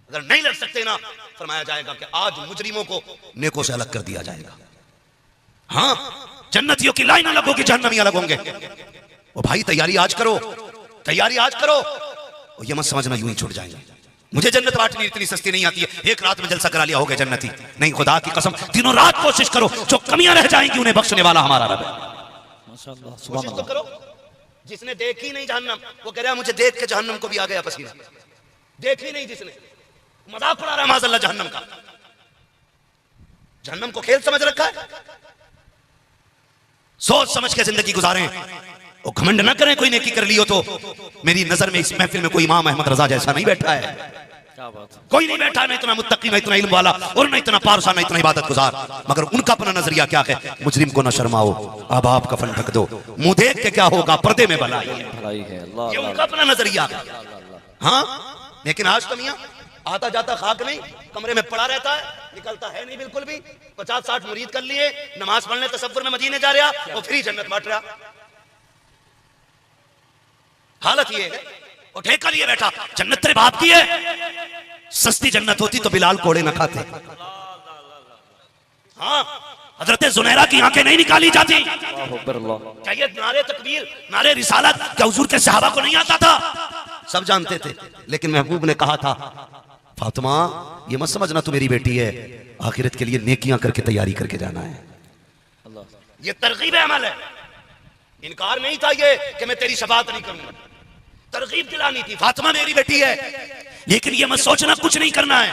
अगर नहीं लग सकते ना, फरमाया जाएगा कि आज मुजरिमों को नेकों से अलग कर दिया जाएगा। हाँ, जन्नतियों की लाइन अलग होगी, जहन्नमी अलग होंगे। ओ भाई तैयारी आज करो, तैयारी आज करो। और ये मत समझना यूं ही छूट जाएंगे। मुझे जन्नत बांटनी इतनी सस्ती नहीं आती है, एक रात में जलसा करा लिया हो गया जन्नती नहीं। खुदा की कसम दिनों रात कोशिश करो, जो कमियां रह जाएंगी उन्हें बख्शने वाला हमारा रब है। कोशिश तो करो। जिसने देखी नहीं जहन्नम, वो कह रहा है मुझे देख के जहन्नम को भी आ गया पसीना। देखी नहीं जिसने, मजाक उड़ा रहा है माज़अल्लाह जहन्नम का। जहन्नम को खेल समझ रखा है। सोच समझ के जिंदगी गुजारें। और घमंड ना करें कोई नेकी कर लियो तो। मेरी नजर में इस महफिल में कोई इमाम अहमद रजा जैसा नहीं बैठा है, क्या बात। कोई नहीं बैठा, ना इतना मुत्तकी, ना इतना इल्म वाला, और ना इतना पारसा, ना इतना इबादत गुजार। मगर उनका अपना नजरिया क्या है, मुजरिम को ना शर्माओ, अब आप कफन ढक दो, मुंह देख के क्या होगा, पर्दे में भलाई है, ये उनका अपना नजरिया है। हाँ, लेकिन आज तो मियां आता जाता खाक नहीं, कमरे में पड़ा रहता है, निकलता है नहीं बिल्कुल भी। 50-60 मुरीद कर लिए, नमाज पढ़ने तसव्वुर में मदीने जा रहा और फ्री जन्नत बांट रहा। हालत ये है, और ठेका लिए बैठा, जन्नत तेरे बाप की है, सस्ती जन्नत होती तो बिलाल कोड़े न खाते। हाँ, हजरत जुनैरा की आंखें नहीं निकाली जाती। क्या ये नारे तकबीर, नारे रिसालत क्या हुजूर के सहाबा को नहीं आता था? सब जानते थे, लेकिन महबूब ने कहा था, फातिमा ये मत समझना तू मेरी बेटी है, आखिरत के लिए नेकियां करके तैयारी करके जाना है। ये तरगीब अमल है, इनकार नहीं था ये कि मैं तेरी शफाअत नहीं करूंगा, तरगीब दिलानी थी, फातिमा मेरी बेटी है, लेकिन ये मत सोचना कुछ नहीं करना है।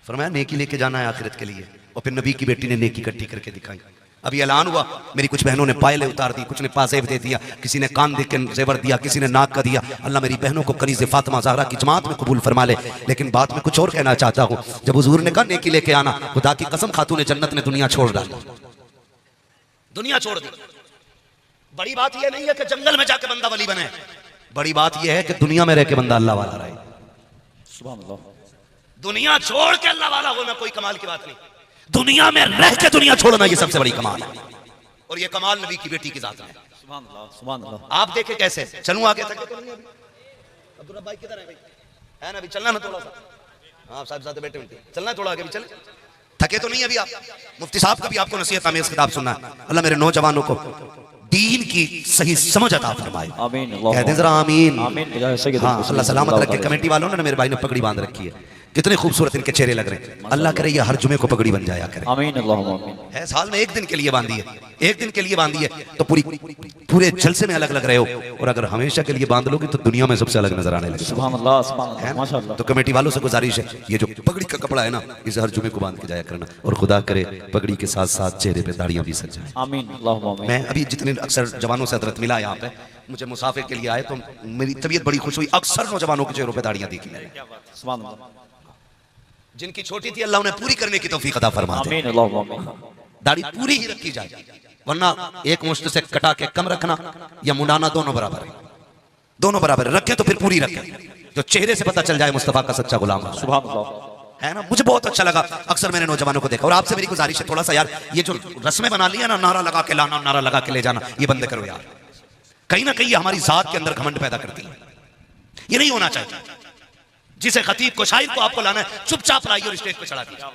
फरमाया नेकी लेके जाना है आखिरत के लिए। और फिर नबी की बेटी ने नेकी इकट्ठी करके दिखाई। अभी ऐलान हुआ, मेरी कुछ बहनों ने पायलें उतार दी, कुछ ने पाजेब दे दिया, किसी ने कान दे के जेवर दिया, किसी ने नाक का दिया। अल्लाह मेरी बहनों को कनीज़ फातिमा ज़हरा की जमात में कबूल फरमा ले। लेकिन बात में कुछ और कहना चाहता हूँ, जब हुजूर ने कहा नेकी लेके आना, खुदा की कसम खातून जन्नत ने दुनिया छोड़ डाली, दुनिया छोड़ दी। बड़ी बात यह नहीं है कि जंगल में जाके बंदा वली बने, बड़ी बात यह है कि दुनिया में रह के बंदा अल्लाह वाला रहे। सुभान अल्लाह। दुनिया छोड़ के अल्लाह वाला होना कोई कमाल की बात नहीं, दुनिया में रह के दुनिया छोड़ना ये सबसे बड़ी कमाल है। और ये कमाल नबी की बेटी की जात है। सुभान अल्लाह, सुभान अल्लाह। आप देखें कैसे चलूं आगे, थके तो नहीं अभी? अब्दुल रब भाई किधर है भाई? है ना, अभी चलना ना थोड़ा सा। हाँ साहब साथ बैठे बैठे चलना थोड़ा आगे भी चले, थके तो नहीं अभी आप? मुफ्ती साहब का भी आपको नसीहत आमेज़ खिताब सुनना है। अल्लाह मेरे नौजवानों को दीन की सही समझ अता फरमाए। आमीन, कह दे जरा आमीन। हाँ, अल्लाह सलामत रखे। कमेटी वालों ने मेरे भाई ने पगड़ी बांध रखी है, कितने खूबसूरत इनके चेहरे लग रहे हैं। अल्लाह करे ये हर जुमे को पगड़ी बन जाया करे। आमीन, अल्लाहुम्मा आमीन। है साल में एक दिन के लिए बांधी है, एक दिन के लिए बांधी है तो पूरे जलसे में अलग लग रहे हो, और अगर हमेशा के लिए बांध लोगे तो दुनिया में सबसे अलग नजर आने लगे। सुभान अल्लाह, सुभान अल्लाह, माशाअल्लाह। तो कमेटी वालों से गुजारिश है, ये जो पगड़ी का कपड़ा है ना, इसे हर जुमे को बांध के जाया करना, और खुदा करे पगड़ी के साथ साथ चेहरे पे दाढ़ियां भी सज जाएं। आमीन, अल्लाहुम्मा आमीन। मैं अभी जितने अक्सर जवानों से हजरत मिला यहाँ पे, मुझे मुसाफिर के लिए आए तो मेरी तबीयत बड़ी खुश हुई। अक्सर नौजवानों के चेहरों पे दाढ़ियां देखी मैंने। सुभान अल्लाह। जिनकी छोटी थी अल्लाह उन्हें पूरी करने की तौफीक अता फरमा दे। आमीन, अल्लाहुम्मा आमीन। दाढ़ी पूरी ही रखी जाए, वरना एक मुश्त से कटा के कम रखना या मुंडाना दोनों बराबर है, दोनों बराबर रखें तो फिर पूरी रखें, जो चेहरे से पता चल जाए मुस्तफा का सच्चा गुलाम है। सुभान अल्लाह। है ना, मुझे बहुत अच्छा लगा। अक्सर मैंने नौजवानों को देखा, और आपसे मेरी गुजारिश है थोड़ा सा यार, ये जो रस्में बना लिया ना, नारा लगा के लाना, नारा लगा के ले जाना, ये बंद करो यार। कहीं ना कहीं ये हमारी जात के अंदर घमंड पैदा करती है, ये नहीं होना चाहिए। जिसे खतीब को, शायर को आपको लाना है, चुपचाप लाइए और स्टेज पे चढ़ा दीजिए।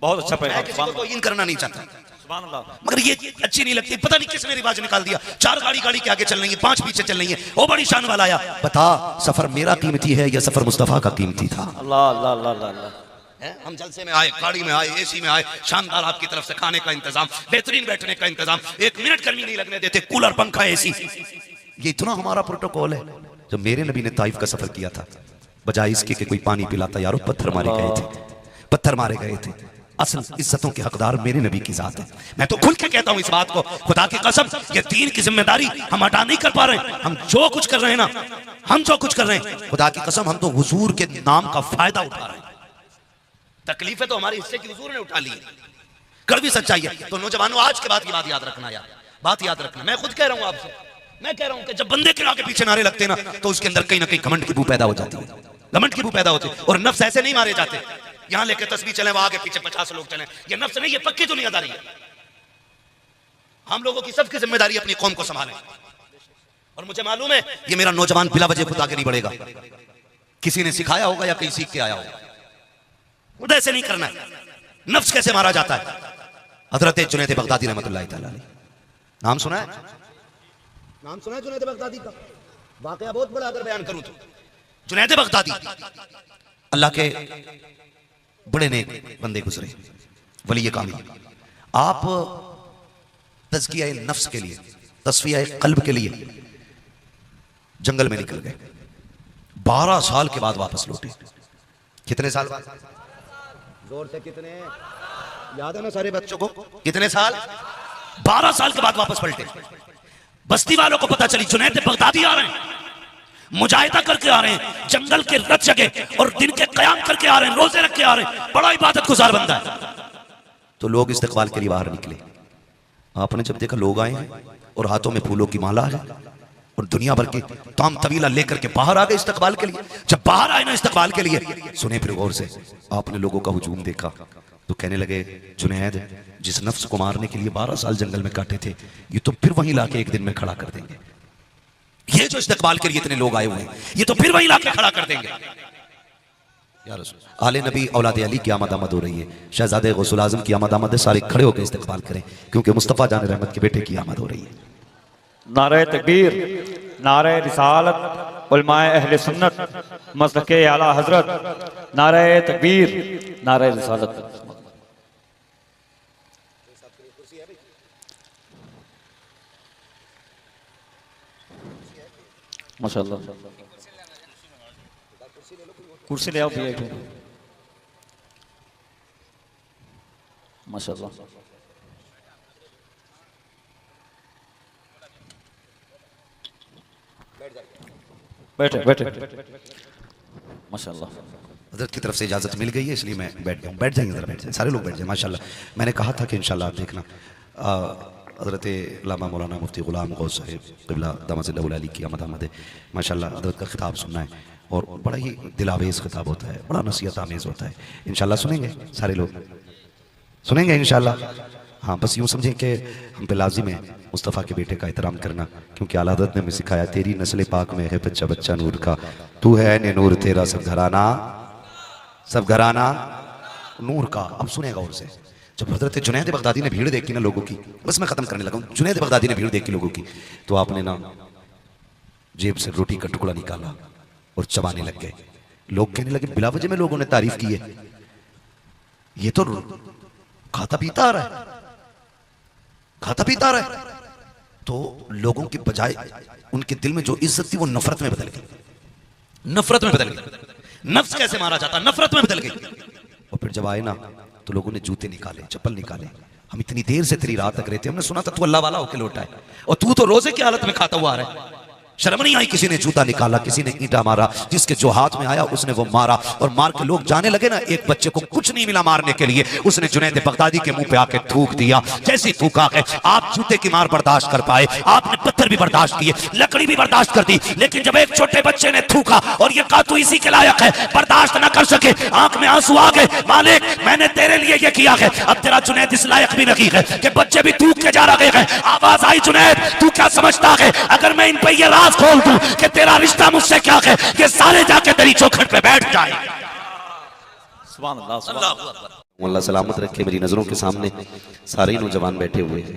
बहुत अच्छा पैगाम। किसी को इन करना नहीं चाहता, सुभान अल्लाह, मगर ये अच्छी नहीं लगती। पता नहीं किसने रिवाज निकाल दिया, 4 गाड़ी के आगे चल रही है, 5 पीछे चल रही है। वो बड़ी शान वाला आया, बता सफर मेरा कीमती है या सफर मुस्तफा का कीमती था? अल्लाह अल्लाह अल्लाह अल्लाह। हम जलसे में आए, गाड़ी में आए, एसी में आए, शानदार आपकी तरफ से खाने का इंतजाम, बेहतरीन बैठने का इंतजाम, 1 मिनट गर्मी नहीं लगने देते, कूलर, पंखा, एसी, ये इतना हमारा प्रोटोकॉल है। जब मेरे नबी ने ताइफ का सफर किया था, बजाय इसके कि कोई पानी पिलाता, यारो पत्थर मारे गए थे, पत्थर मारे गए थे। असल इज्जतों के हकदार मेरे नबी की जात है। मैं तो खुल के कहता हूं इस बात को, खुदा की कसम, ये दीन की जिम्मेदारी हम अदा नहीं कर पा रहे। हम जो कुछ कर रहे हैं ना, हम जो कुछ कर रहे हैं, खुदा की कसम, हम तो हुजूर के नाम का फायदा उठा रहे हैं। तकलीफें तो हमारे हिस्से की हुजूर ने उठा ली, कड़वी सच्चाई है। तो नौजवानों, आज के बाद की बात याद रखना यार, बात याद रखना। मैं खुद कह रहा हूं आपसे, मैं कह रहा हूं कि जब बंदे के आगे पीछे नारे लगते ना, तो उसके अंदर कहीं ना कहीं घमंड की बू पैदा हो जाती है, घमंड की बू पैदा होती है। और नफ्स ऐसे नहीं मारे जाते, यहां लेके तस्वीर चले, वहां आगे पीछे 50 लोग चले, ये नफ्स नहीं, ये पक्की दुनियादारी है। हम लोगों की सबकी जिम्मेदारी अपनी कौम को संभालें। और मुझे मालूम है ये मेरा नौजवान बिला वजह खुद आगे नहीं बढ़ेगा, किसी ने सिखाया होगा या कहीं सीख के आया होगा। मुझे ऐसे नहीं करना है। नफ्स कैसे मारा जाता है? हजरत जुनैद बगदादी रहमतुल्लाह तआला अलैह, नाम सुना है? नाम सुना है जुनैद बगदादी का? वाकया बहुत बड़ा अगर बयान करूं तो जुनैद बगदादी अल्लाह के बड़े नेक बंदे गुजरे, वली कामिल। आप तज़किया नफ्स के लिए, तस्फिया कल्ब के लिए जंगल में निकल गए। 12 साल के बाद वापस लौटे। कितने साल बाद? जोर से कितने? याद है ना सारे बच्चों को? कितने साल? 12 साल के बाद वापस पलटे। बस्ती वालों को पता चली जुनैद बगदादी आ रहे हैं, मुजाहिदा करके आ रहे हैं, जंगल के रत जगह और दिन के कयाम करके आ रहे हैं, रोजे रख के आ रहे हैं, बड़ा इबादत गुजार बंदा है। तो लोग इस्तकबाल के लिए बाहर निकले। आपने जब देखा लोग आए हैं और हाथों में फूलों की माला है और दुनिया भर की ताम तवीला लेकर के बाहर आ गए इस्तकबाल के लिए। जब बाहर आए ना इस्तकबाल के लिए, सुने फिर गौर से, आपने लोगों का हुजूम देखा तो कहने लगे जुनैद जिस नफ्स को मारने के लिए 12 साल जंगल में काटे थे, ये तो फिर वहीं लाके एक दिन में खड़ा कर देंगे। ये जो इस्तकबाल के लिए इतने लोग आए हुए हैं, ये तो फिर वहीं लाके खड़ा कर देंगे। या रसूल, आले नबी औलाद अली की आमद आमद हो रही है, शहजादे गौसुल आजम की आमद आमद है, सारे खड़े होकर इस्तकबाल करें क्योंकि मुस्तफ़ा जान रहमत के बेटे की आमद हो रही है। नारे तकबीर, नारे रिसालत, उलमाए अहले सुन्नत, मसलके आला हजरत, नारे तकबीर, नारे रिसालत। माशाअल्लाह, कुर्सी ले आओ भैया, माशाअल्लाह। बैठे बैठे माशाअल्लाह। हज़रत की तरफ से इजाज़त मिल गई है इसलिए मैं बैठ गया हूँ। बैठ जाएंगे, ज़रा बैठ जाए, सारे लोग बैठ जाए माशाअल्लाह। मैंने कहा था कि इंशाअल्लाह आप देखना हज़रत अल्लामा मौलाना मुफ्ती ग़ुलाम गौस साहिब क़िबला दामद अली की आमद आमद है माशाअल्लाह। हज़रत का खिताब सुनना है और बड़ा ही दिलावेज़ खिताब होता है, बड़ा नसीहत आमेज़ होता है। इंशाअल्लाह सुनेंगे, सारे लोग सुनेंगे इंशाअल्लाह। हाँ, बस यूँ समझें कि हम पे लाजिम है मुस्तफ़ा के बेटे का एहतराम करना, क्योंकि आला हज़रत ने हमें सिखाया तेरी नस्ल पाक में है बच्चा बच्चा नूर का, तू है ने नूर तेरा सब घराना नूर का। अब सुनेगा और से, जब हज़रत जुनैद बगदादी ने भीड़ देखी ना लोगों की, बस मैं ख़त्म करने लगा हूँ, जुनैद बगदादी ने भीड़ देखी लोगों की, तो आपने ना जेब से रोटी का टुकड़ा निकाला और चबाने लग गए। लोग कहने लगे बिला वजह में लोगों ने तारीफ की है, ये तो खाता पीता आ रहा है, खाता पीता आ रहा है। तो लोगों की बजाय उनके दिल में जो इज्जत थी वो नफरत में बदल गई, नफरत में बदल गई। नफ्स कैसे मारा जाता, नफरत में बदल गई। और फिर जब आए ना तो लोगों ने जूते निकाले, चप्पल निकाले। हम इतनी देर से तेरी रात तक रहते, हमने सुना था तू अल्लाह वाला होके लौटा है और तू तो रोजे की हालत में खाता हुआ आ रहा है। शर्म नहीं आई? किसी ने जूता निकाला, किसी ने ईंटा मारा, जिसके जो हाथ में आया उसने वो मारा। और मार के लोग जाने लगे ना, एक बच्चे को कुछ नहीं मिला मारने के लिए, उसने जुनैद बगदादी के मुंह पे आके थूक दिया। जैसी थूका है, आप जूते की मार बर्दाश्त कर पाए, आपने पत्थर भी बर्दाश्त किए, लकड़ी भी बर्दाश्त कर दी, लेकिन जब एक छोटे बच्चे ने थूका और ये कहा तू इसी के लायक है, बर्दाश्त न कर सके, आंख में आंसू आ गए, मालिक मैंने तेरे लिए ये किया है, अब तेरा जुनैद इस लायक भी नहीं है कि बच्चे भी थूक के जा रहे हैं। आवाज आई, जुनैद तू क्या समझता है अगर मैं इन पे ये राज खोल दूं कि तेरा रिश्ता मुझसे क्या है, ये सारे जाके तेरी चौखट पे बैठ जाए। सुभान अल्लाह, सुभान अल्लाह। अल्लाह सलामत रखे। मेरी नज़रों के सामने सारे ही नौजवान बैठे हुए हैं।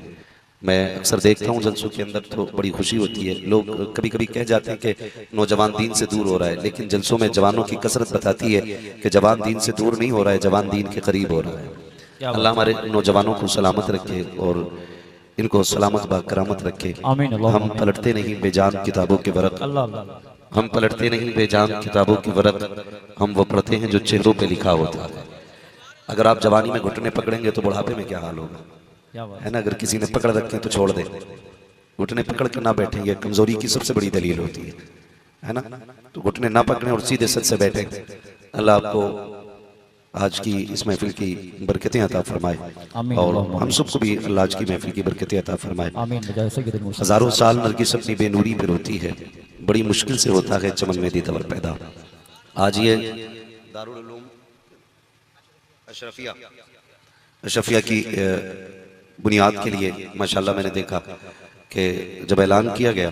मैं अक्सर देखता हूँ जलसों के अंदर तो बड़ी खुशी होती है। लोग कभी कभी कह जाते हैं कि नौजवान दीन से दूर हो रहा है, लेकिन जलसों में जवानों की कसरत बताती है कि जवान दीन से दूर नहीं हो रहा है, जवान दीन के करीब हो रहा है। अल्लाह हमारे नौजवानों को सलामत रखे और इनको सलामत बाकरामत रखे। हम पलटते नहीं बेजान किताबों के वरक़, हम पलटते नहीं बेजान किताबों की वरक़, हम वो पढ़ते हैं जो चेहरों पे लिखा होता है। अगर आप जवानी में घुटने पकड़ेंगे तो बुढ़ापे में क्या हाल होगा, है ना। अगर किसी ने पकड़ रखे तो छोड़ दे, घुटने पकड़ के ना बैठेंगे, कमजोरी की सबसे बड़ी दलील होती है ना। तो घुटने ना पकड़े और सीधे सच से बैठे। अल्लाह आपको आज की इस महफिल की बरकतें अता फरमाए और हम सबको भी अल्लाह आज की महफिल की बरकतें अता फरमाए। हजारों साल नरगिस अपनी बेनूरी पे रोती है, बड़ी मुश्किल से होता है चमन में दीदार पैदा। आज ये दारुल उलूम अशरफिया की बुनियाद के लिए माशाल्लाह मैंने देखा कि जब ऐलान किया गया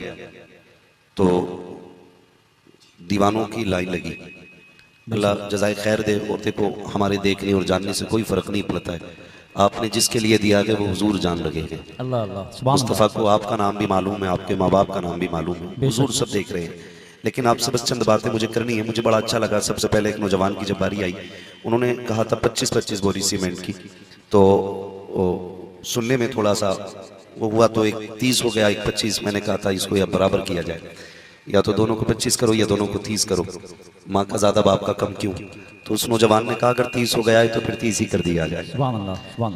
तो दीवानों की लाइन लगी। अल्लाह जज़ाए खैर दे। और देखो हमारे देखने और जानने से कोई फ़र्क नहीं पड़ता है, आपने जिसके लिए दिया है वो हुजूर जान लगे हैं। मुस्तफ़ा को आपका नाम भी मालूम है, आपके माँ बाप का नाम भी मालूम है, हुजूर सब देख रहे हैं। लेकिन आपसे बस चंद बातें मुझे करनी है। मुझे बड़ा अच्छा लगा, सबसे पहले एक नौजवान की जब बारी आई, उन्होंने कहा था 25-25 बोरी सीमेंट की, तो सुनने में थोड़ा सा वो हुआ तो एक 30 हो गया, एक 25। मैंने कहा था इसको या बराबर किया जाए, या तो दोनों को 25 करो या दोनों को 30 करो, माँ का ज़्यादा बाप का कम क्यों। तो उस नौजवान ने कहा अगर 30 हो गया है तो फिर 30 ही कर दिया जाए।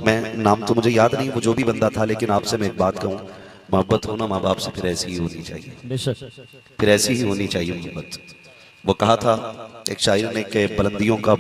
मैं नाम तो मुझे याद नहीं वो जो भी बंदा था, लेकिन आपसे मैं एक बात कहूँ, मोहब्बत हो ना माँ बाप से, फिर ऐसी ही होनी चाहिए, बेशक फिर ऐसी ही होनी चाहिए मोहब्बत। वो कहा था एक शायर ने कि बुलंदियों का